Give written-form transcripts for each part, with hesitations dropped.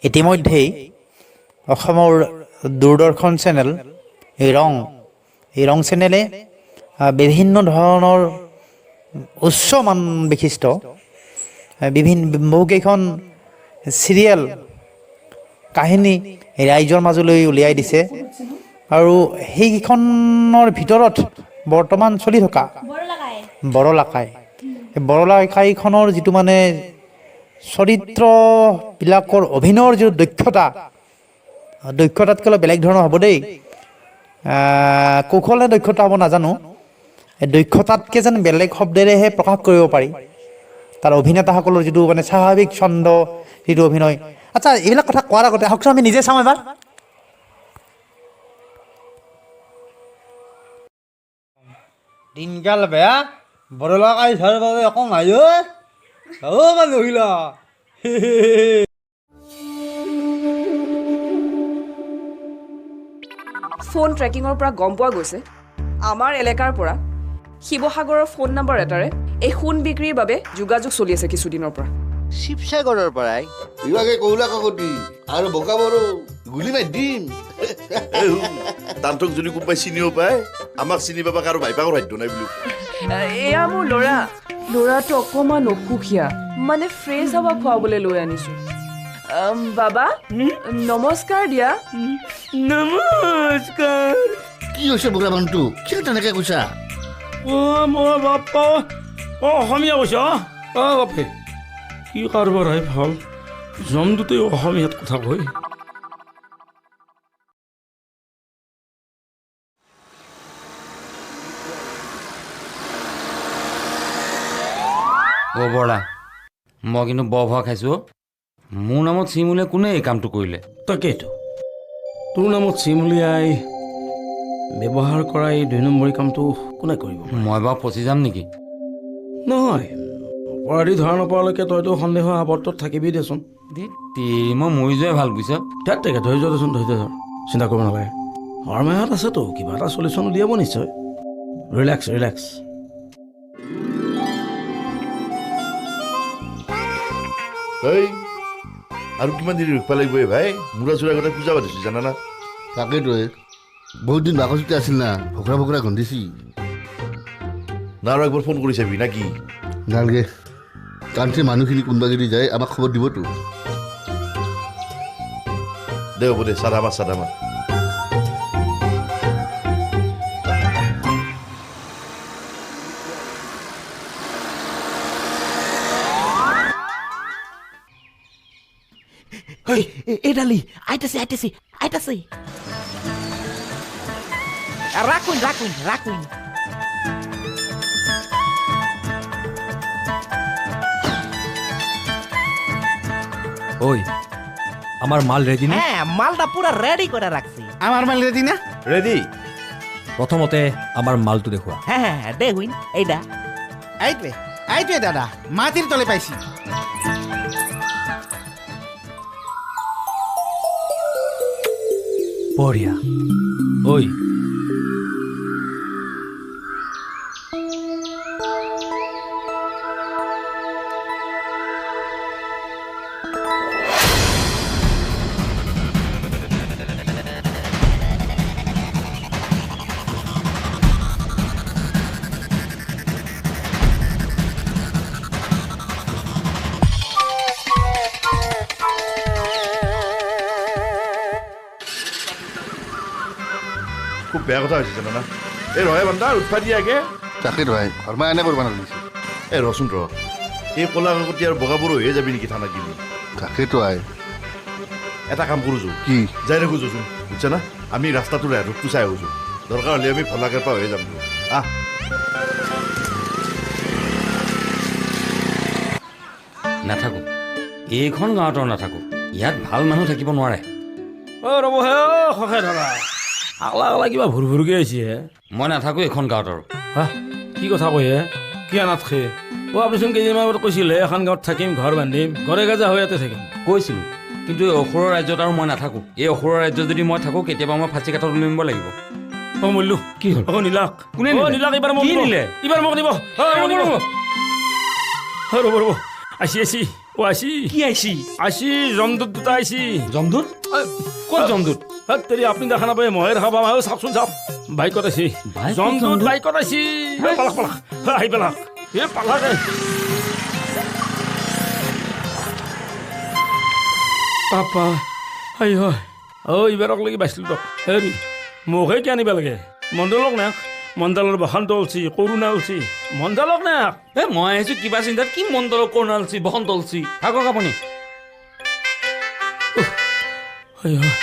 ইতিমধ্যেই অসমৰ দূৰদৰ্শন চেনেল এই ৰং চেনেলে বিভিন্ন ধৰণৰ উচ্চ মান বিশিষ্ট বহুকেইখন চিৰিয়েল কাহিনী ৰাইজৰ মাজলৈ উলিয়াই দিছে আৰু সেইকেইখনৰ ভিতৰত বৰ্তমান চলি থকা বৰলাকাই বৰলাকাইখনৰ যিটো মানে চৰিত্ৰবিলাকৰ অভিনয়ৰ যিটো দক্ষতাতকৈ অলপ বেলেগ ধৰণৰ হ'ব দেই কৌশলে দক্ষতা হ'ব নাজানো এই দক্ষতাতকৈ যেন বেলেগ শব্দেৰেহে প্ৰকাশ কৰিব পাৰি তাৰ অভিনেতাসকলৰ যিটো মানে স্বাভাৱিক ছন্দ যিটো অভিনয় আচ্ছা এইবিলাক কথা কোৱাৰ আগতে আহকচোন আমি নিজে চাওঁ এবাৰ দিনকাল বেয়া বৰলাকাই চাৰ বাবে অকণ আহিও মহিলা ফোন ট্ৰেকিঙৰ পৰা গম পোৱা গৈছে আমাৰ এলেকাৰ পৰা শিৱসাগৰৰ ফোন নম্বৰ এটাৰে এই সোণ বিক্ৰীৰ বাবে যোগাযোগ চলি আছে কিছুদিনৰ পৰা শিৱসাগৰৰ পৰাই ইভাগে কৌলা কাকতি আৰু বোকা বড়ো গুলি মাৰি দিম তান্তক যদি কোনোবাই চিনিও পায় আমাক চিনি পাবা কাৰো ভাইপাকৰ সাধ্য নাই বুলি এয়া মোৰ ল'ৰাটো অকণমান অসুখীয়া মানে ফ্ৰেছ হাৱা খুৱাবলৈ লৈ আনিছো বাবা নমস্কাৰ দিয়া নমস্কাৰ কি হৈছে বোকা মানুহটো কিয় তেনেকে কৈছা মোৰ বাপ্পা অসমীয়া কৈছ বাপে কি কাৰোবাৰ হয় ভাল জমটোতে অসমীয়াত কথা কয় বৰলা মই কিন্তু বৰ ভয় খাইছোঁ মোৰ নামত চিমুলীয়াই কোনে এই কামটো কৰিলে তাকেইতো তোৰ নামত চিমুলিয়াই ব্যৱহাৰ কৰা এই 2 নম্বৰী কামটো কোনে কৰিব মই বাৰু ফচি যাম নেকি নহয় অপৰাধী ধৰা নপৰালৈকে তইতো সন্দেহ আৱৰ্তত থাকিবি দেচোন মই মৰি যোৱাই ভাল বুজিছ তাকে ধৈৰ্য দেচোন ধৈৰ্য ধৰ চিন্তা কৰিব নালাগে হৰমাহত আছেতো কিবা এটা চলিউশ্যন উলিয়াব নিশ্চয় ৰিলেক্স আৰু কিমান দেৰি ৰখিব লাগিব ভাই মূৰা চূৰা কথা পূজা পাতিছো জানানা তাকেতো বহুত দিন বাকচতে আছিল না ভোকৰা গন্ধিছি না আৰু একবাৰ ফোন কৰি চাবি না কি নালগে কাণ্ট্ৰি মানুহখিনি কোনোবা যদি যায় আমাক খবৰ দিবতো দে হ'ব দে চাদামা এডালি আইতাছি রাখুন ওই আমার মাল রেডি না হ্যাঁ মালটা পুরো রেডি করে রাখছি আমাৰ মাল ৰেডি না ৰেডি প্ৰথমতে আমাৰ মালটো দেখুয়া হ্যাঁ দেখুন এইটা এইটোৱে দাদা মাটিৰ তলে পাইছি বঢ়িয়া ওই খুব বেয়া কথা হৈছে জানানা এই ৰহে বান্ধা উৎফা দিয়াকে তাকে ৰহে ঘৰমা এনে কৰিব নালাগিছে এই ৰচোন এই কলা কাকতি আৰু বগা বড়ো হৈয়ে যাবি নেকি থানা কিনি তাকেতো এটা কাম কৰোঁ কি যাই ৰাখোঁচোন বুজিছা না আমি ৰাস্তাটোৰ ৰূপটো চাই আহোঁ দৰকাৰ হ'লে আমি ভলাকেৰ পৰা হৈয়ে যাম নাথাকোঁ এইখন গাঁৱত নাথাকোঁ ইয়াত ভাল মানুহ থাকিব নোৱাৰে ৰ'ব হে সখে ধৰা আগলা কিবা ভুৰভুৰকে আহিছে মই নাথাকোঁ এইখন গাঁৱত আৰু কি কথা কয় কিয় নাথাকে আপুনিচোন কেইদিনমান আগত কৈছিলে এখন গাঁৱত থাকিম ঘৰ বান্ধিম ঘৰে গাজা হৈ ইয়াতে থাকিম কৈছিলোঁ কিন্তু এই অসুৰৰ ৰাজ্যত আৰু মই নাথাকোঁ এই অসুৰৰ ৰাজ্যত যদি মই থাকোঁ কেতিয়াবা মই ফাঁচি কাঠত উলিয়াব লাগিব মল্লু কি হ'ল নীলাক কোনে নীলাক এইবাৰ মোক নিলে এইবাৰ মোক নিব ৰ'ব আহিছি ও আইছি কি আইছি আইছি জমদূত দুটা আইছি জমদূত ক'ত জমদূত তেৰি আপুনি দেখা নাপায় ময়ে দেখা পাম আৰু চাওকচোন চাওক বাইকত আছি বাইকত জমদূত জমদূত? বাইকত আছি পালাক পালাক আহি পেলাক পালাকে পাপা আই হয় এইবাৰক লাগি বাচিলোঁ দিয়ক হেৰি মোকহে কি আনিব লাগে মণ্ডলক নাক মণ্ডলৰ বসন্ত ওলছি কৰোণা ওলছি মণ্ডলক নাক মই আহিছোঁ কিবা চিন্তাত কি মণ্ডল কৰোণা ওলছি বসন্ত ওলছি থাকক আপুনি আই হয়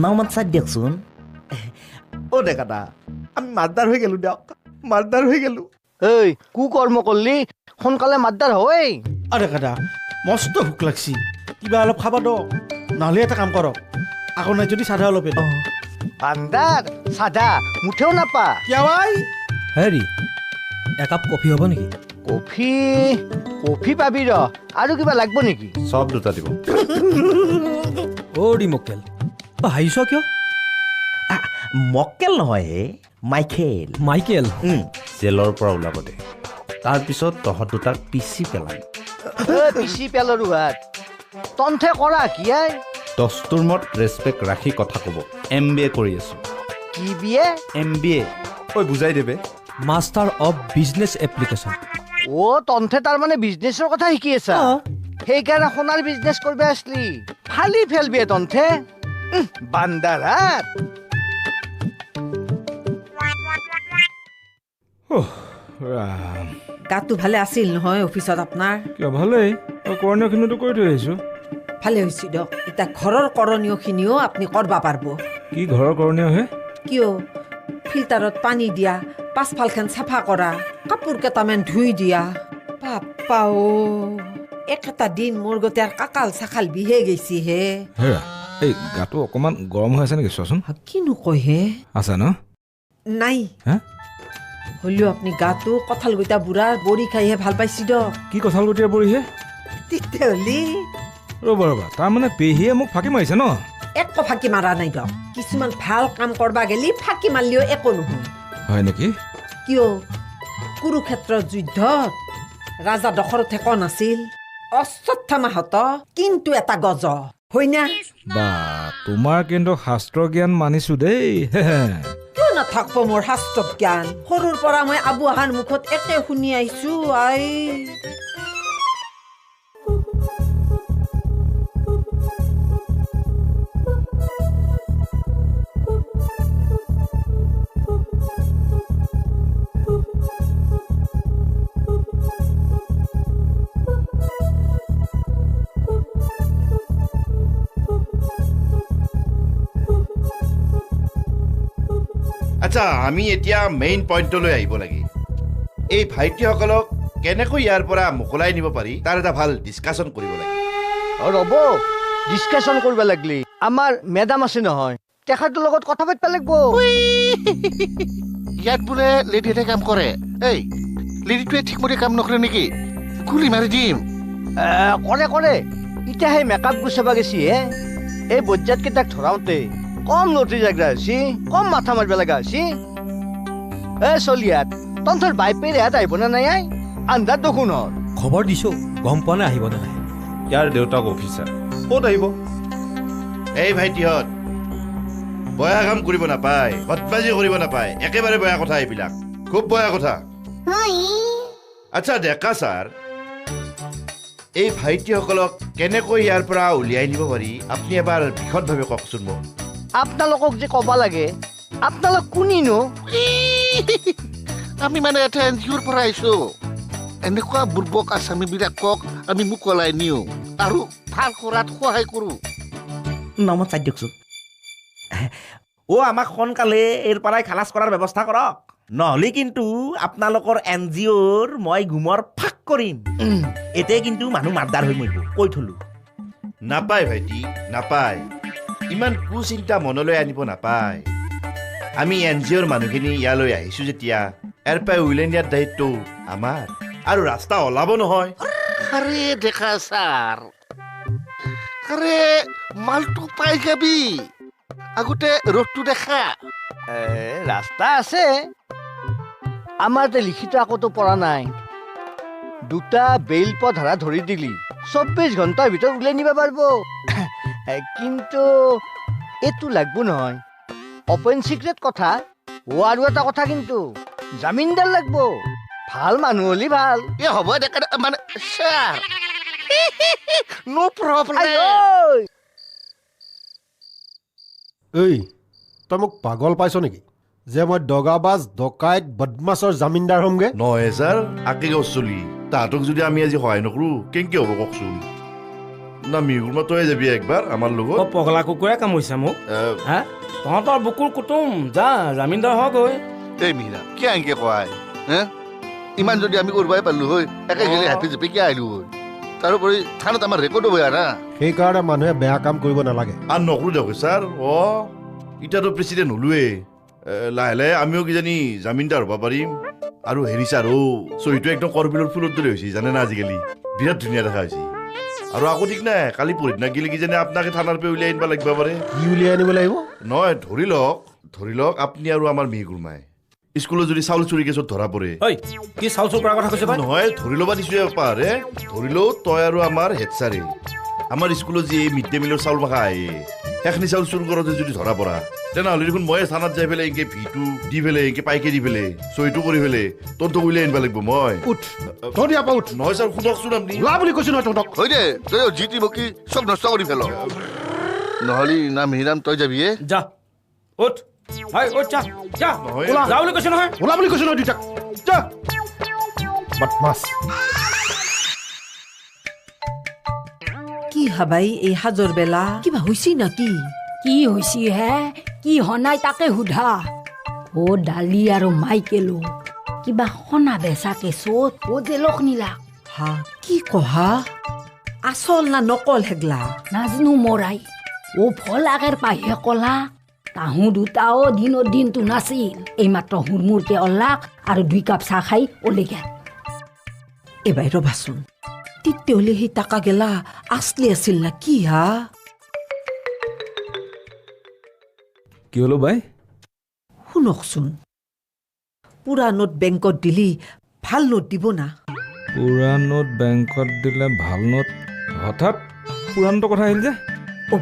নামত চাই দিয়কচোন অ' ডেকাটা আমি মাৰ্ডাৰ হৈ গেলো দিয়ক মাৰ্ডাৰ হৈ গেলো এই কু কৰ্ম কৰলি সোনকালে মাতদাৰ হয় অ' ডেকাটা মস্ত ভোক লাগছি কিবা অলপ খাব দ নহ'লে এটা কাম কৰক আকৌ নাই যদি চাধা অলপ এদ আন্দাৰ চাধা মুঠেও নাপা কিয় ভাই হেৰি একাপ কফি হ'ব নেকি কফি কফি পাবি ৰ আৰু কিবা লাগব নেকি চব দুটা দিব অ' মকেল হাঁহিছ কিয় মক্কেল নহয় হে মাইকেল মাইকেল জেলৰ পৰা ওলাব দে তাৰপিছত তহঁত দুটাক পিচি পেলাম পিচি পেলৰো হাত তন্থে কৰা কি আই দস্তুৰমত ৰেচপেক্ট ৰাখি কথা ক'ব MBA কৰি আছোঁ কি বিয়ে MBA ঐ বুজাই দেবে মাষ্টাৰ অফ বিজনেছ এপ্লিকেশ্যন অ' তন্থে তাৰমানে বিজনেছৰ কথা শিকি আছা সেইকাৰণে সোণাৰ বিজনেছ কৰিব আছলি ফালি ফেলবি তন্থে বান্দাৰ হাত গাটো ভালে আছিল নহয় অফিচত আপোনাৰ কিয় ভালেই কৰণীয়খিনিতো কৰি থৈ আহিছোঁ ভালে হৈছে দিয়ক এতিয়া ঘৰৰ কৰণীয়খিনিও আপুনি কৰিব পাৰিব কি ঘৰৰ কৰণীয় হে কিয় ফিল্টাৰত পানী দিয়া পাছফালখন চাফা কৰা কাপোৰ কেইটামান ধুই দিয়া বাপ্পা অ' একেটা দিন মোৰ গোটেই কাকাল চাকাল বিহে গৈছি হে হেৰা এই গাটো অকণমান গৰম হৈ আছে নেকি চোৱাচোন কিনো কয় হে আছে ন নাই হে হ'লেও আপুনি গাটো কঁঠাল গইটা বুঢ়াৰ বড়ি খাইহে ভাল পাইছি দিয়ক কি কঁঠাল গুটিৰে পৰিহে তেতিয়াহ'লে ৰ'বা তাৰমানে পেহীয়ে মোক ফাঁকি মাৰিছে ন একো ফাঁকি মাৰা নাই দিয়ক কিছুমান ভাল কাম কৰবা গেলি ফাঁকি মাৰিলেও একো নহয় হয় নেকি কিয় কুৰুক্ষেত্ৰৰ যুদ্ধত ৰাজা দশৰথে কোৱা নাছিল অশ্বত্থামাহত কিন্তু এটা গজ হয় না বা তোমাৰ কিন্তু শাস্ত্ৰ জ্ঞান মানিছো দেই কিয় নাথাকব মোৰ শাস্ত্ৰ জ্ঞান সৰুৰ পৰা মই আবু আহাৰ মুখত একে শুনি আহিছো আই আচ্ছা আমি এতিয়া মেইন পইণ্টলৈ আহিব লাগে এই ভাইটিসকলক কেনেকৈ ইয়াৰ পৰা মোকলাই নিব পাৰি তাৰ এটা ভাল ডিছকাশ্যন কৰিব লাগে ৰ'ব ডিছকাশ্যন কৰিব লাগিলি আমাৰ মেডাম আছে নহয় তেখেতৰ লগত কথা পাতিব লাগিব ইয়াত বোলে লেডিহঁতে কাম কৰে এই লেডিটোৱে ঠিকমতে কাম নকৰে নেকি গুলি মাৰি দিম কৰে কৰে এতিয়া সেই মেকআপ গুচাব গেছি হে এই বজ্জাতকেইটাক ধৰাওঁতে কম লটি জাগৰা হৈছি কম মাথা মাৰিব লগা হৈছি চলিয়াত তন্থৰ বাইপেৰে হাত আহিব নে নাই আন্ধাৰ দেখোন খবৰ দিছোঁ গম পোৱা নাই আহিব নে নাই ইয়াৰ দেউতাক অফিচাৰ ক'ত আহিব এই ভাইটিহঁত বয়া কাম কৰিব নাপায় বদমাজি কৰিব নাপায় একেবাৰে বেয়া কথা এইবিলাক খুব বেয়া কথা আচ্ছা ডেকা ছাৰ এই ভাইটিসকলক কেনেকৈ ইয়াৰ পৰা উলিয়াই নিব পাৰি আপুনি এবাৰ বিশদভাৱে কওকচোন মোক আপোনালোকক যে ক'ব লাগে আপোনালোক কোনিনো আমি মানে এটা NGOৰ পৰা আহিছো এনেকুৱা বুৰ্বক আছামীবিলাকক আমি মোকলাই নিওঁ আৰু ভাল কৰাত সহায় কৰোঁ নামত চাই দিয়কচোন আমাক সোনকালে এইৰ পৰাই খালাচ কৰাৰ ব্যৱস্থা কৰক নহ'লে কিন্তু আপোনালোকৰ NGOৰ মই গুমৰ ফাক কৰিম এতে কিন্তু মানুহ মাৰ্ডাৰ হৈ মৰিব কৈ থলো নাপায় ভাইটি নাপায় ইমান কুচিন্তা মনলৈ আনিব নাপায় আমি NGOৰ মানুহখিনি ইয়ালৈ আহিছোঁ যেতিয়া ইয়াৰ পৰাই উলিয়াই নিয়াৰ দায়িত্ব আমাৰ আৰু ৰাস্তা ওলাব নহয় আৰে ডেকা ছাৰ আৰে মালটো পাই যাবি আগতে ৰ'দটো দেখা ৰাস্তা আছে আমাৰ যে লিখিত আকতো পৰা নাই দুটা বেইল পধাৰা ধৰি দিলি 24 ঘণ্টাৰ ভিতৰত উলিয়াই নিব পাৰিব কিন্তু এইটো লাগব নহয় অপেন চিক্ৰেট কথা আৰু এটা কথা কিন্তু জামিনদাৰ লাগব ভাল মানুহ হলি ভাল হ'ব মানে ছাৰ নো প্ৰব্লেম এই তই মোক পাগল পাইছ নেকি যে মই দগাবাজ ডকাইত বদমাছৰ জামিনদাৰ হ'মগে নহয় ছাৰ আকে গছ চলি তাহাঁতক যদি আমি আজি সহায় নকৰোঁ কেনেকৈ হ'ব কওকচোন না মিহুৰ তই যাবি একবাৰ আমাৰ লগত পগলা কুকুৰে কামুৰিছে মোক হা তহঁতৰ বুকুৰ কুটুম যা জামিনদাৰ হওক ঐ এই মিহিৰা কিয় এনেকৈ কয় হে ইমান যদি আমি কৰিবই পাৰিলো হয় একে গেলি হাপি জেপি কিয় আহিলো হয় তাৰোপৰি থানাত আমাৰ ৰেকৰ্ডো বেয়া না সেইকাৰণে মানুহে বেয়া কাম কৰিব নালাগে আৰু নকৰোঁ দিয়ক ছাৰ এতিয়াতো প্ৰেচিডেণ্ট হ'লোৱে লাহে লাহে আমিও কিজানি জামিনদাৰ হ'ব পাৰিম আৰু হেৰি ছাৰ চহীটো একদম কৰবিলৰ ফুলৰ দৰে হৈছে জানে না আজিকালি বিৰাট ধুনীয়া দেখা হৈছে আৰু আকৌ ঠিক নাই কালি পৰহিদিনা গেলি কিজানি আপোনাকে থানাৰ পৰা উলিয়াই আনিব লাগিব পাৰে কি উলিয়াই আনিব লাগিব নহয় ধৰি লওক আপুনি আৰু আমাৰ মিহি গুৰমাই স্কুলত যদি চাউল চুৰি কেছত ধৰা পৰে কি চাউল চুৰ কৰাৰ কথা কৈছে নহয় ধৰি ল'বা দিছোঁ পাৰে ধৰি লওঁ তই আৰু আমাৰ হেড ছাৰে আমাৰ স্কুলত যি মিড ডে মিলৰ চাউল মাখা আহে সেইখিনি চাউল চুৰ কৰোঁতে যদি ধৰা পৰা তেনেহ'লে দেখোন মই থানাত যাই পেলাই এনেকৈ ভিটো দি পেলাই এনেকৈ পাইকে দি পেলাই চহীটো কৰি পেলাই তহঁতক উলিয়াই আনিব লাগিব মই নহয় ছাৰ শুনকচোন আপুনি বুলি কৈছো নহয় তহঁতক হয় দে তই যি টি বকি চব নষ্ট কৰি পেল নহ'লে না মিহিৰাম তই যাবিয়ে যা উঠ যা বুলি কৈছো নহয় ওলা বুলি কৈছো নহয় দুটাক যা বদমাছ কি হাবাই এই হাজৰ বেলা কিবা হৈছি নাকি কি হৈছি হে কি হনাই তাকে সোধা দালি আৰু মাইকেলো কিবা সনা বেচা কেছত জেলক নিলা হা কি কহা আচল না নকল হেগলা নাজনো মৰাই ফল আগেৰ পাহে কলা তাহো দুটাও দিনৰ দিনটো নাছিল এইমাত্ৰ হুৰমুৰকে অল্লাক আৰু 2 কাপ চাহ খাই ওলাই গেল এবাৰ ৰবাচোন তেতিয়াহ'লে সেই টাকা গেলা আছলি আছিল না কি হা কি হলো বাই শুনকচোন পুৰা নোট বেংকত দিলি ভাল নোট দিব না পুৰা নোট বেংকত দিলে ভাল নোট হঠাৎ পুৰাণটো কথা আহিল যে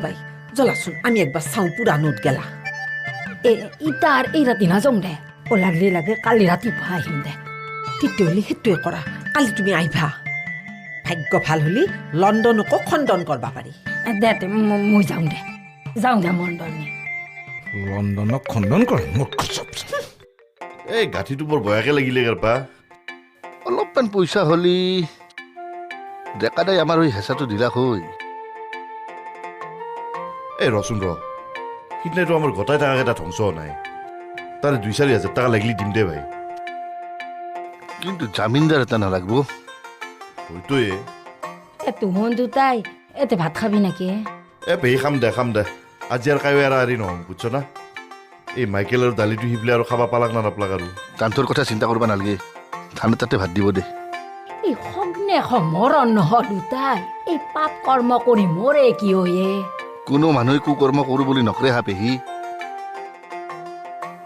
বাই জলাচোন আমি একবাৰ চাওঁ পুৰা নোট গেলা ইটাৰ এই ৰাতি নাযাওঁ দে লাগলি লাগে কালি ৰাতিপুৱা আহিম দে তেতিয়াহ'লে সেইটোৱে কৰা কালি তুমি আহিবা ভাগ্য ভাল হ'লি লণ্ডনকো খণ্ডন কৰবা পাৰি দে মই যাওঁ দে মণ্ডলনি লণ্ডনক খণ্ডন কৰে এই গাঁঠিটো বৰ বয়াকে লাগিলে গাৰপা অলপমান পইচা হ'লি ডেকাদাই আমাৰ হৈ হেঁচাটো দিলাক হৈ এই ৰচোন সিদিনাইতো আমাৰ গোটাই টাকাকেইটা ধ্বংস হোৱা নাই তাৰে 2-4 হাজাৰ টাকা লাগিলি দিম দে ভাই কিন্তু জামিনদাৰ এটা নালাগব হয়তোৱে তোহন দুটাই এতে ভাত খাবি নেকি পেহী খাম দে আজি আৰু কায়ো এৰা এৰি নহওঁ বুজছ না এই মাইকেল আৰু দালিটো সি পেলাই আৰু খাবা পালাক না নাপালাক আৰু তান্তৰ কথা চিন্তা কৰিব নালাগে ঠাণ্ডা তাতে ভাত দিব দে এই সগ্নে মৰণ নহ দুটাই এই পাপ কৰ্ম কৰি মৰে কি হয়ে কোনো মানুহে কুকৰ্ম কৰো বুলি নকৰে হা পেহী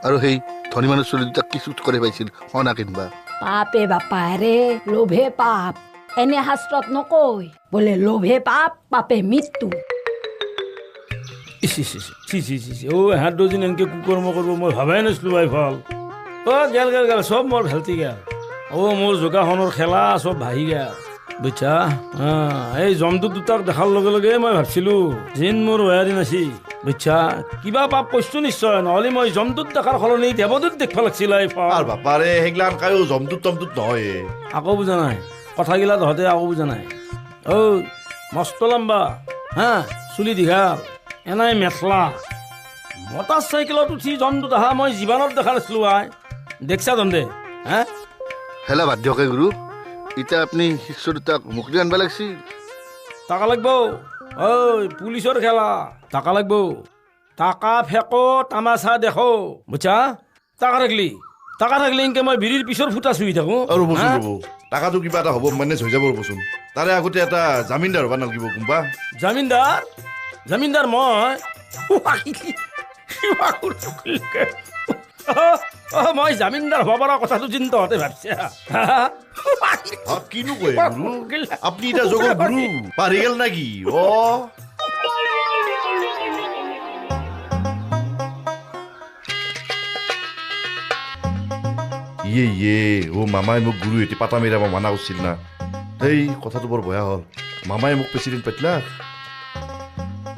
আৰু সেই ধনী মানুহ চলি দুটাক কি চুট কৰি পাইছিল সনা কিনবা পাপে বাপাৰে লোভে পাপ এনে শাস্ত্ৰত নকয় বোলে লোভে পাপ পাপে মৃত্যু এহাত দুদিন এনেকে কুকৰ্ম কৰিব মই ভাবাই নাছিলো ভাই ফল গেল চব মোৰ ভেলতি গেল মোৰ যোগাসনৰ খেলা চব ভাহি গেল বুজছা এই জমটো দুটাক দেখাৰ লগে লগে মই ভাবছিলো যেন মোৰ ৱায়াৰী নাছিল বুজছা কিবা পাপ কৈছো নিশ্চয় নহ'লে মই জমটোত দেখাৰ সলনি দেৱদূত দেখিব লাগিছিল বাপাৰে সেইগিলান কায়ো জমটোত তমটোত নহয় আকৌ বুজা নাই কথাগিলা তহঁতে আকৌ বুজা নাই মস্ত লম্বা চুলি দীঘাল এনাই মেখলা মটৰ চাইকেলত উঠি জমটোত অহা মই জীৱনত দেখা নাছিলো দেখছা তহঁতে হেলা বাদ দিয়কে গুৰু এতিয়া আপুনি শিষ্য দুটাক মুকলি আনবা লাগছিল টাকা লাগব পুলিচৰ খেলা টাকা লাগব টাকা ফেকো তামাচা দেখো বুজছা টাকা থাকিলে এনেকে মই বিৰিৰ পিছৰ ফুটা চুই থাকো আৰু ৰ'ব টাকাটো কিবা এটা হ'ব মেনেজ হৈ যাব ৰ'বচোন তাৰে আগতে এটা জামিনদাৰ হ'ব নালাগিব কোনবা জামিনদাৰ মই কিবা কৰিছে মই জামিনদাৰ হ'ব পৰা কথাটো চিন্তা হতে ভাবছে কিনো কয় গুৰু আপুনি এতিয়া যোগৰ গুৰু পাৰি গেল নাকি মামাই মোক গুৰু এটি পাতা মেৰাব মানা কৰিছিল না এই কথাটো বৰ বেয়া হ'ল মামাই মোক প্ৰেচিডেণ্ট পাতিলা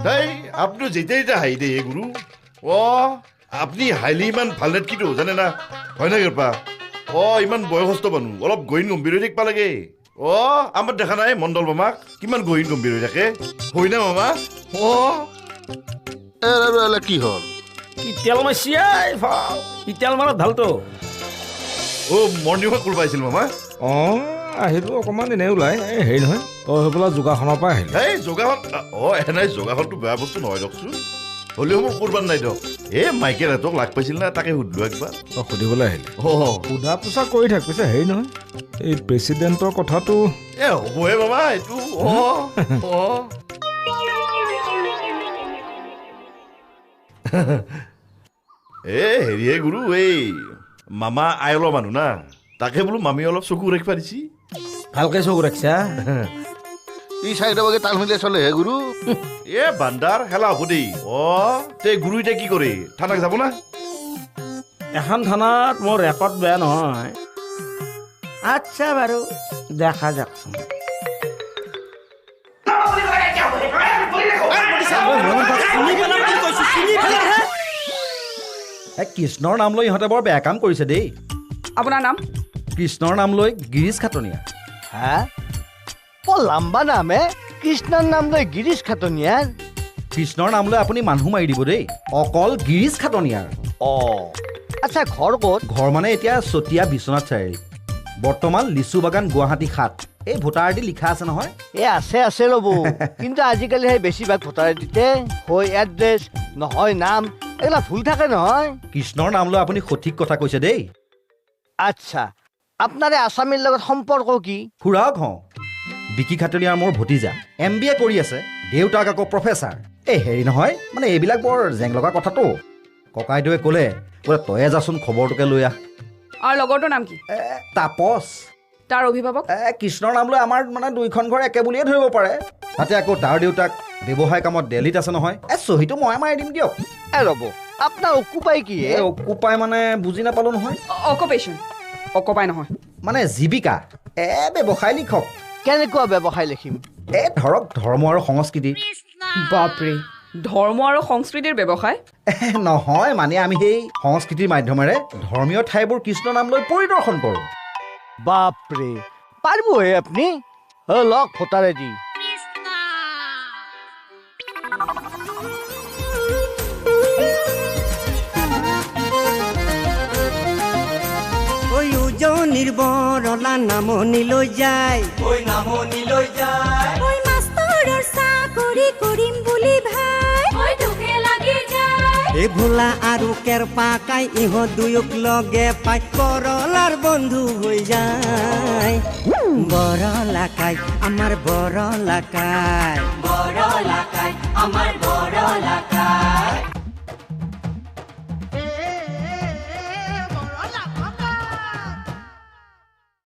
দেই আপুনি যেতিয়া এতিয়া হাঁহি দে গুৰু আপুনি হাইলি ইমান ভাল নেট কিটো জানে না হয় না কিৰপা ইমান বয়সস্থ মানুহ অলপ গহীন গম্ভীৰ হৈ থাকিব লাগে আমাৰ দেখা নাই মণ্ডল মামাক কিমান গহীন গম্ভীৰ হৈ থাকে হয় না মামা কি হ'ল কি তেল মাৰিছি ই তেল মাৰত ভালতো মৰ্ণিং ৱাক কৰিব আহিছিল মামা আহিলোঁ অকণমান এনেই ওলাই হেৰি নহয় তই হৈ পেলাই যোগাসনৰ পৰা আহিলি এই যোগাসন এনেই যোগাসনটো বেয়া বস্তু নহয় দিয়কচোন হ'লেও মোৰ কৰবান নাই দিয়ক মাইকে ৰাতক লাগ পাইছিল না তাকে সুধিলো একবাৰ তই সুধিবলৈ আহিলি সোধা পোছা কৰি থাক পিছে হেৰি নহয় এই প্ৰেচিডেণ্টৰ কথাটো হ'বহে মামা এইটো হেৰিহে গুৰু এই মামা আইলৰ মানুহ না তাকে বোলো মামী অলপ চকু ৰাখিব দিছি ভালকে চকু ৰাখিছা ই চাইডৰ বাগে তাল মিলাই চলে হে গুৰু বান্দাৰ খেলা হ'ব দেই তে গুৰু এতিয়া কি কৰে থানাক যাব না এখন থানাত মোৰ ৰেকৰ্ড বেয়া নহয় আচ্ছা বাৰু দেখা যাওকচোন কৃষ্ণৰ নাম লৈ ইহঁতে বৰ বেয়া কাম কৰিছে দেই আপোনাৰ নাম কৃষ্ণৰ নাম লৈ গিৰিশ খাটনীয়া লাম্বা নামে কৃষ্ণৰ নাম লৈ গিৰিশ খাটনীয়াৰ কৃষ্ণৰ নাম লৈ আপুনি মানুহ মাৰি দিব দেই অকল গিৰিশ খাটনীয়াৰ আচ্ছা ঘৰ ক'ত ঘৰ মানে এতিয়া চতিয়া বিশ্বনাথ চাৰিআলি বৰ্তমান লিচু বাগান গুৱাহাটী 7 এই ভোটাৰ আইডি লিখা আছে নহয় আছে ৰ'ব কিন্তু আজিকালি সেই বেছিভাগ ভোটাৰ আইডিতে হয় এড্ৰেছ নহয় নাম এইবিলাক ভুল থাকে নহয় কৃষ্ণৰ নাম লৈ আপুনি সঠিক কথা কৈছে দেই আচ্ছা আপোনাৰ আছামীৰ লগত সম্পৰ্ক কি খুৰাক হওঁ বিকি খাটনীয়াৰ মোৰ ভতিজা MBA কৰি আছে দেউতাক আকৌ প্ৰফেচাৰ এই হেৰি নহয় মানে এইবিলাক বৰ জেং লগা কথাটো ককাইদেৱে ক'লে তয়ে যাচোন খবৰটোকে লৈ আহ আৰু লগৰটোৰ নাম কি তাপস তাৰ অভিভাৱক কৃষ্ণৰ নাম লৈ আমাৰ মানে দুইখন ঘৰ একে বুলিয়ে ধৰিব পাৰে তাতে আকৌ তাৰ দেউতাক ব্যৱসায় কামত দিল্লীত আছে নহয় চহীটো মই মাৰি দিম দিয়ক ৰ'ব আপোনাৰ অকুপাই কি অকুপাই মানে বুজি নাপালো নহয় অকুপেশ্যন অকুপাই নহয় মানে জীৱিকা ব্যৱসায় লিখক কেনেকুৱা ব্যৱসায় লিখিম ধৰক ধৰ্ম আৰু সংস্কৃতি বাপৰে ধৰ্ম আৰু সংস্কৃতিৰ ব্যৱসায় নহয় মানে আমি সেই সংস্কৃতিৰ মাধ্যমেৰে ধৰ্মীয় ঠাইবোৰ কৃষ্ণ নাম লৈ পৰিদৰ্শন কৰোঁ বাপৰে পাৰিবহে আপুনি লগ ভোটাৰে দি নিৰ্বৰলা নামনিলৈ যায় মাষ্টৰৰ চাকৰি কৰিম বুলি ভাই এই ভোলা আৰু কেৰপাকাই ইহঁত দুয়োক লগে পাই বৰলাৰ বন্ধু হৈ যায় বৰলাকাই আমাৰ বৰলাকাই